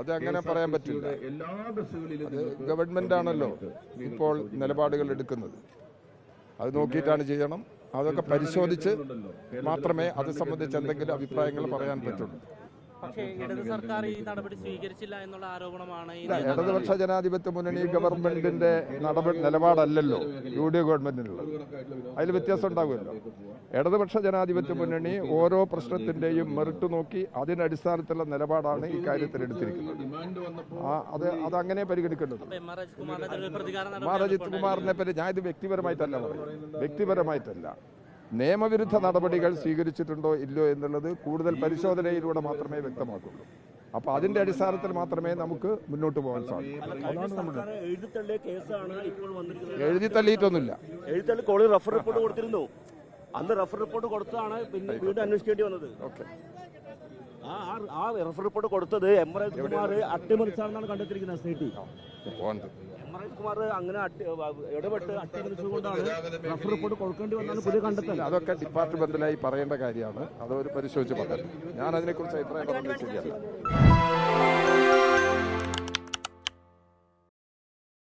അത് അങ്ങനെ പറയാൻ പറ്റില്ല. അത് ഗവൺമെന്റ് ആണല്ലോ ഇപ്പോൾ നിലപാടുകൾ എടുക്കുന്നത്. അത് നോക്കിയിട്ടാണ് ചെയ്യണം. അതൊക്കെ പരിശോധിച്ച് മാത്രമേ അത് സംബന്ധിച്ച് എന്തെങ്കിലും അഭിപ്രായങ്ങൾ പറയാൻ പറ്റുള്ളൂ. പക്ഷേ ഇടത് സർക്കാർ ഈ നടപടി സ്വീകരിച്ചില്ല എന്നുള്ള ആരോപണമാണ്. ഇടതുപക്ഷ ജനാധിപത്യ മുന്നണി ഗവൺമെന്റിന്റെ നിലപാടല്ലല്ലോ UDF ഗവൺമെന്റിനുള്ളത്. അതിൽ വ്യത്യാസം ഉണ്ടാകുമല്ലോ. ഇടതുപക്ഷ ജനാധിപത്യ മുന്നണി ഓരോ പ്രശ്നത്തിന്റെയും മെറിറ്റ് നോക്കി അതിന്റെ അടിസ്ഥാനത്തിലുള്ള നിലപാടാണ് ഈ കാര്യത്തിൽ എടുത്തിരിക്കുന്നത്. അതങ്ങനെ പരിഗണിക്കേണ്ടത്. അജിത് കുമാറിനെ പറ്റി ഞാൻ ഇത് വ്യക്തിപരമായിട്ടല്ല പറയുന്നത്. വ്യക്തിപരമായിട്ടല്ല, നിയമവിരുദ്ധ നടപടികൾ സ്വീകരിച്ചിട്ടുണ്ടോ ഇല്ലയോ എന്നുള്ളത് കൂടുതൽ പരിശോധനയിലൂടെ മാത്രമേ വ്യക്തമാക്കുള്ളൂ. അപ്പോൾ അതിന്റെ അടിസ്ഥാനത്തിൽ മാത്രമേ നമുക്ക് മുന്നോട്ട് പോകാൻ സാധിക്കൂ. എഴുതി തള്ളിയിട്ടൊന്നുമില്ല. റഫർ റിപ്പോർട്ട് കൊടുത്തിരുന്നു. അന്ന് റഫർ റിപ്പോർട്ട് കൊടുത്താണ് പിന്നെ വീണ്ടും അന്വേഷിക്കേണ്ടി വന്നത്. ആ റഫർ റിപ്പോർട്ട് കൊടുത്തത് എംറേജ് കുമാർ അട്ടിമറിച്ചാണെന്നാണ് കണ്ടെത്തിയിരിക്കുന്നത്. SIT എംറേജ് കുമാർ അങ്ങനെ ഇടപെട്ട് അട്ടിമറിച്ചുകൊണ്ടാണ് റഫർ റിപ്പോർട്ട് കൊടുക്കേണ്ടി വന്നാണ് പുതിയ കണ്ടെത്തൽ. അതൊക്കെ ഡിപ്പാർട്ട്മെന്റിലായി പറയേണ്ട കാര്യമാണ്. അതൊരു പരിശോധിച്ച് പറയാം. ഞാൻ അതിനെക്കുറിച്ച് അഭിപ്രായം പറഞ്ഞത് ശരിയല്ല.